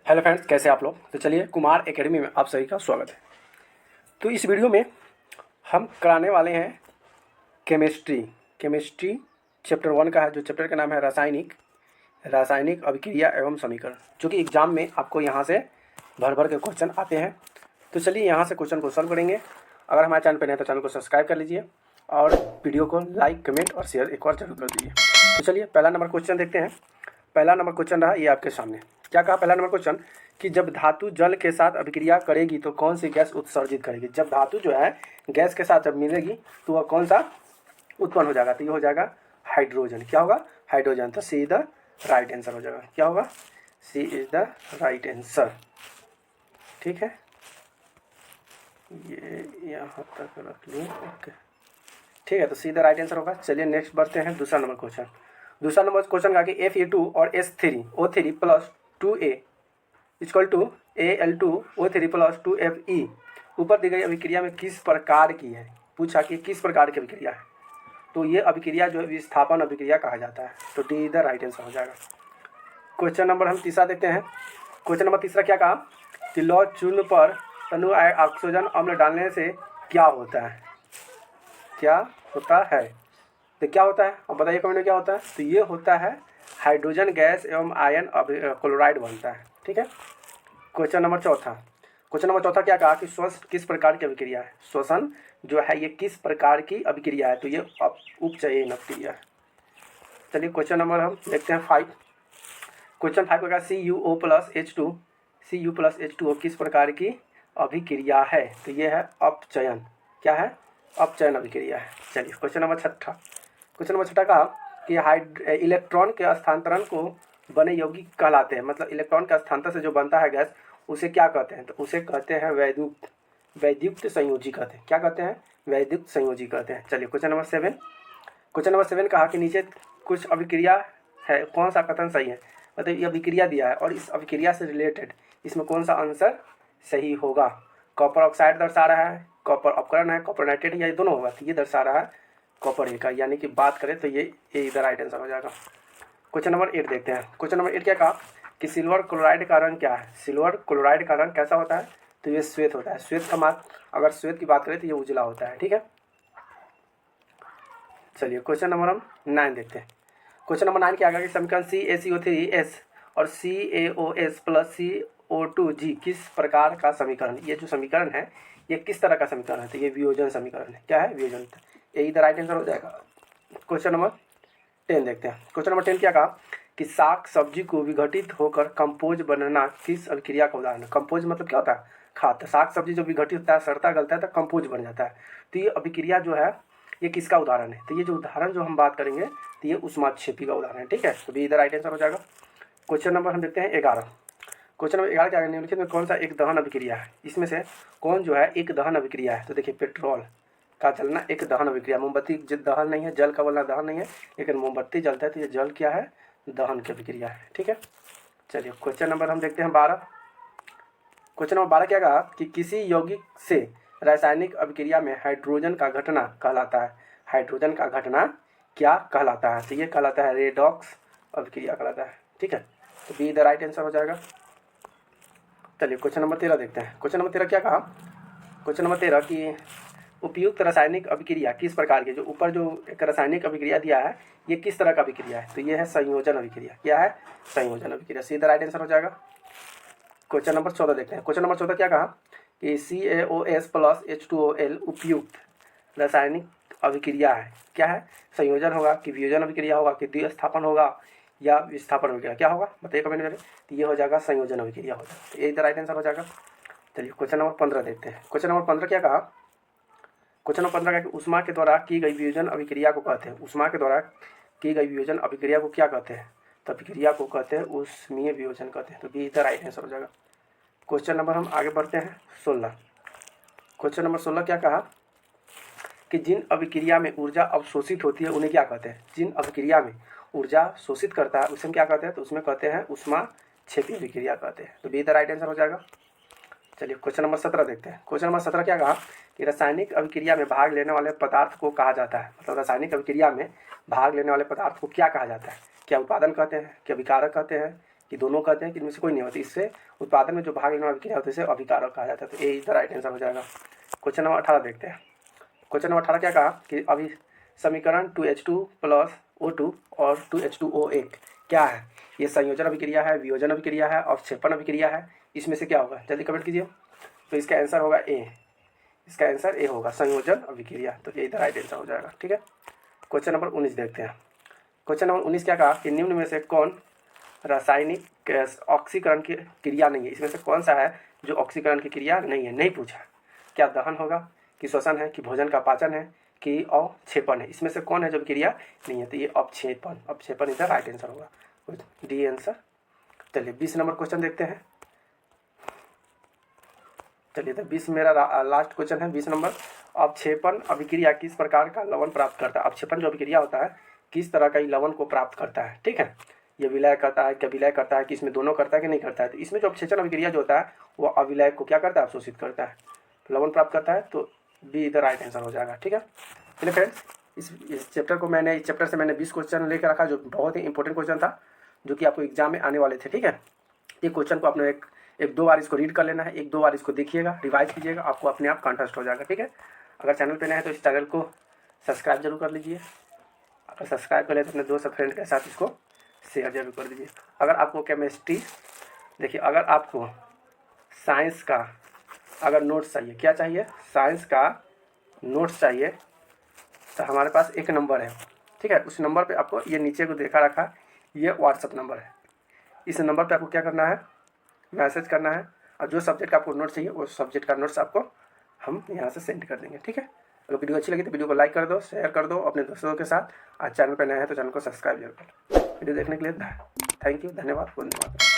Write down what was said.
Hello friends, कैसे आप लोग। तो चलिए, कुमार एकेडमी में आप सभी का स्वागत है। तो इस वीडियो में हम कराने वाले हैं केमिस्ट्री चैप्टर 1 का है, जो चैप्टर का नाम है रासायनिक अभिक्रिया एवं समीकरण, जो कि एग्जाम में आपको यहाँ से भर भर के क्वेश्चन आते हैं। तो चलिए यहाँ से क्वेश्चन को सॉल्व करेंगे। अगर हमारे चैनल पर नहीं तो चैनल को सब्सक्राइब कर लीजिए और वीडियो को लाइक, कमेंट और शेयर एक बार जरूर कर दीजिए। तो चलिए पहला नंबर क्वेश्चन देखते हैं। पहला नंबर क्वेश्चन रहा ये आपके सामने। क्या कहा पहला नंबर क्वेश्चन कि जब धातु जल के साथ अभिक्रिया करेगी तो कौन सी गैस उत्सर्जित करेगी। जब धातु जो है गैस के साथ जब मिलेगी तो वह कौन सा उत्पन्न हो जाएगा। तो ये हो जाएगा हाइड्रोजन। क्या होगा? हाइड्रोजन। तो सी इज द राइट आंसर हो जाएगा। क्या होगा? सी इज द राइट आंसर। ठीक है, ये यहाँ तक रख ली। ओके, ठीक है, तो सी द राइट आंसर होगा। चलिए नेक्स्ट बढ़ते हैं दूसरा नंबर क्वेश्चन। दूसरा नंबर क्वेश्चन का कि Fe2 और S3O3 plus 2A equal to Al2O3 plus 2Fe ऊपर दी गई अभिक्रिया में किस प्रकार की है। पूछा कि किस प्रकार की अभिक्रिया है। तो ये अभिक्रिया जो है विस्थापन अभिक्रिया कहा जाता है। तो डी द राइट आंसर हो जाएगा। क्वेश्चन नंबर हम तीसरा देखते हैं। क्वेश्चन नंबर तीसरा क्या कहा कि लौह चूर्ण पर तनु ऑक्सीजन अम्ल डालने से क्या होता है। क्या होता है? तो क्या होता है अब बताइए कमेंट में क्या होता है। तो ये होता है हाइड्रोजन गैस एवं आयन क्लोराइड बनता है। ठीक है। क्वेश्चन नंबर चौथा क्या कहा कि श्वसन किस प्रकार की अभिक्रिया है। श्वसन जो है ये किस प्रकार की अभिक्रिया है। तो ये उपचयन अभिक्रिया है। चलिए क्वेश्चन नंबर हम देखते हैं 5। क्वेश्चन 5 का Cu प्लस H2O किस प्रकार की अभिक्रिया है। तो ये है अपचयन। क्या है? अपचयन अभिक्रिया है। चलिए क्वेश्चन नंबर छठा कहा कि इलेक्ट्रॉन के हस्तांतरण को बने यौगिक कहलाते हैं। मतलब इलेक्ट्रॉन के हस्तांतरण से जो बनता है गैस उसे क्या कहते हैं। तो उसे कहते हैं वैद्युत संयोजी कहते हैं। क्या कहते हैं? वैद्युत संयोजी कहते हैं। चलिए क्वेश्चन नंबर 7 कहा कि नीचे कुछ अभिक्रिया है, कौन सा कथन सही है। मतलब ये अभिक्रिया दिया है और इस अभिक्रिया से रिलेटेड इसमें कौन सा आंसर सही होगा। कॉपर ऑक्साइड दर्शा रहा है, कॉपर अपकरण है, कॉपर नाइट्रेट, या ये दोनों होगा। तो ये दर्शा रहा है कॉपर ए का, यानी कि बात करें तो ये इधर राइट आंसर हो जाएगा। क्वेश्चन नंबर 8 देखते हैं। क्वेश्चन नंबर 8 क्या कहा कि सिल्वर क्लोराइड का रंग क्या है। सिल्वर क्लोराइड का रंग कैसा होता है। तो ये श्वेत होता है। श्वेत का अगर श्वेत की बात करें तो ये उजला होता है। ठीक है। चलिए क्वेश्चन नंबर हम 9 देखते हैं। क्वेश्चन नंबर 9 क्या आएगा कि समीकरण CaCO3S और CaOS प्लस CO2G किस प्रकार का समीकरण। ये जो समीकरण है ये किस तरह का समीकरण है। तो ये वियोजन समीकरण है। क्या है? वियोजन। यही द राइट आंसर हो जाएगा। क्वेश्चन नंबर 10 देखते हैं। क्वेश्चन नंबर 10 क्या कहा कि साग सब्जी को विघटित होकर कंपोज बनना किस अभिक्रिया का उदाहरण है। कंपोज मतलब क्या होता है? खाद। साग सब्जी जो विघटित होता है, सड़ता गलता है तो कंपोज बन जाता है। तो ये अभिक्रिया जो है ये किसका उदाहरण है। तो ये जो उदाहरण जो हम बात करेंगे तो ये उष्माक्षेपी का उदाहरण है। ठीक है, तो भी इधर राइट आंसर हो जाएगा। क्वेश्चन नंबर हम देखते हैं 11। क्वेश्चन नंबर 11 क्या है, निम्नलिखित में कौन सा एक दहन अभिक्रिया है। इसमें से कौन जो है एक दहन अभिक्रिया है। तो देखिए पेट्रोल का जलना एक दहन अभिक्रिया। मोमबत्ती दहन नहीं है, जल का बोलना दहन नहीं है, लेकिन मोमबत्ती जलता है तो ये जल क्या है? दहन की अभिक्रिया है। ठीक है। चलिए क्वेश्चन नंबर हम देखते हैं 12। क्वेश्चन नंबर 12 क्या कहा कि किसी यौगिक से रासायनिक अभिक्रिया में हाइड्रोजन का घटना कहलाता है। हाइड्रोजन का घटना क्या कहलाता है। तो ये कहलाता है रेडॉक्स अभिक्रिया कहलाता है। ठीक है, तो बी द राइट आंसर हो जाएगा। चलिए क्वेश्चन नंबर 13 देखते हैं। क्वेश्चन नंबर 13 क्या कहा। क्वेश्चन नंबर 13 की उपयुक्त रासायनिक अभिक्रिया किस प्रकार की। जो ऊपर जो एक रासायनिक अभिक्रिया दिया है ये किस तरह का अभिक्रिया है। तो ये है संयोजन अभिक्रिया। क्या है? संयोजन अभिक्रिया। सीधा राइट आंसर हो जाएगा। क्वेश्चन नंबर 14 देखते हैं। क्वेश्चन नंबर 14 क्या कहा कि CaOS प्लस H2OL उपयुक्त रासायनिक अभिक्रिया है। क्या है? संयोजन होगा कि वियोजन अभिक्रिया होगा कि द्विस्थापन होगा या विस्थापन अभिक्रिया। क्या होगा बताइए कमेंट में। तो ये हो जाएगा संयोजन अभिक्रिया हो जाएगा। ये इधर राइट आंसर हो जाएगा। चलिए क्वेश्चन नंबर 15 देखते हैं। क्वेश्चन नंबर 15 क्या कहा। क्वेश्चन नंबर 15 का ऊष्मा के द्वारा की गई वियोजन अभिक्रिया को कहते हैं। ऊष्मा के द्वारा की गई वियोजन अभिक्रिया को क्या कहते हैं। तो अभिक्रिया को कहते हैं ऊष्मीय वियोजन कहते हैं। तो बी इधर राइट आंसर हो जाएगा। क्वेश्चन नंबर हम आगे बढ़ते हैं 16। क्वेश्चन नंबर 16 क्या कहा कि जिन अभिक्रिया में ऊर्जा अवशोषित होती है उन्हें क्या कहते हैं। जिन अभिक्रिया में ऊर्जा शोषित करता है उसमें क्या कहते हैं। तो उसमें कहते हैं ऊष्माक्षेपी अभिक्रिया कहते हैं। तो बी इधर राइट आंसर हो जाएगा। चलिए क्वेश्चन नंबर 17 देखते हैं। क्वेश्चन नंबर 17 क्या कहा कि रासायनिक अभिक्रिया में भाग लेने वाले पदार्थ को कहा जाता है। मतलब रासायनिक अभिक्रिया में भाग लेने वाले पदार्थ को क्या कहा जाता है। क्या उत्पादन कहते हैं, क्या विकारक कहते हैं, कि दोनों कहते हैं कि इनमें से कोई नहीं होती। इससे उत्पादन में जो भाग लेने वाली क्रिया होती है इसे अभिकारक कहा जाता है। तो ये इधर राइट आंसर हो जाएगा। क्वेश्चन नंबर 18 देखते हैं। क्वेश्चन नंबर 18 क्या कहा कि अभी समीकरण 2H2 + O2 और 2H2O1 क्या है? ये संयोजन अभिक्रिया है, वियोजन अभिक्रिया है, अवक्षेपण अभिक्रिया है। इसमें से क्या होगा? जल्दी कमेंट कीजिए। तो इसका आंसर होगा ए। इसका आंसर ए होगा, संयोजन अभिक्रिया। तो ये इधर राइट आंसर हो जाएगा। ठीक है, क्वेश्चन नंबर 19 देखते हैं। क्वेश्चन नंबर 19 क्या कहा कि निम्न में से कौन रासायनिक ऑक्सीकरण की क्रिया नहीं है? इसमें से कौन सा है जो ऑक्सीकरण की क्रिया नहीं है? नहीं पूछा। क्या दहन होगा, कि श्वसन है, कि भोजन का पाचन है, कि अवक्षेपण है? इसमें से कौन है जो क्रिया नहीं है? तो ये अवक्षेपण। अवक्षेपण इधर राइट आंसर होगा, डी आंसर। चलिए 20 नंबर क्वेश्चन देखते हैं। चलिए तो 20 मेरा लास्ट क्वेश्चन है, 20 नंबर। अवक्षेपण अभिक्रिया किस प्रकार का लवण प्राप्त करता है? अवक्षेपण जो अभिक्रिया होता है किस तरह का लवण को प्राप्त करता है? ठीक है, ये विलय करता है, क्या विलय करता है, कि इसमें दोनों करता है कि नहीं करता है? तो इसमें जो अवक्षेपण अभिक्रिया जो होता है वो अविलय को क्या करता है? अवशोषित करता है, लवण प्राप्त करता है। तो बी इधर राइट आंसर हो जाएगा। ठीक है, चलिए फ्रेंड्स, इस चैप्टर को मैंने इस चैप्टर से मैंने 20 क्वेश्चन लेकर रखा, जो बहुत ही इंपॉर्टेंट क्वेश्चन था, जो कि आपको एग्जाम में आने वाले थे। ठीक है, ये क्वेश्चन को आपने एक दो बार इसको रीड कर लेना है, एक दो बार इसको देखिएगा, रिवाइज कीजिएगा, आपको अपने आप कंटेस्ट हो जाएगा। ठीक है, अगर चैनल पे नए हैं तो इस चैनल को सब्सक्राइब जरूर कर लीजिए। अगर सब्सक्राइब कर ले तो अपने दोस्त फ्रेंड के साथ इसको शेयर जरूर कर दीजिए। अगर आपको केमिस्ट्री, देखिए अगर आपको साइंस का अगर नोट्स चाहिए, क्या चाहिए? साइंस का नोट्स चाहिए, तो हमारे पास एक नंबर है। ठीक है, उस नंबर पे आपको, ये नीचे को देखा रखा, ये व्हाट्सअप नंबर है। इस नंबर पे आपको क्या करना है? मैसेज करना है, और जो सब्जेक्ट का आपको नोट्स चाहिए उस सब्जेक्ट का नोट्स आपको हम यहाँ से सेंड कर देंगे। ठीक है, अगर वीडियो अच्छी लगी तो वीडियो को लाइक कर दो, शेयर कर दो अपने दोस्तों के साथ। आज चैनल पर नया है तो चैनल को सब्सक्राइब जरूर कर। वीडियो देखने के लिए थैंक यू, धन्यवाद, वंदे मातरम।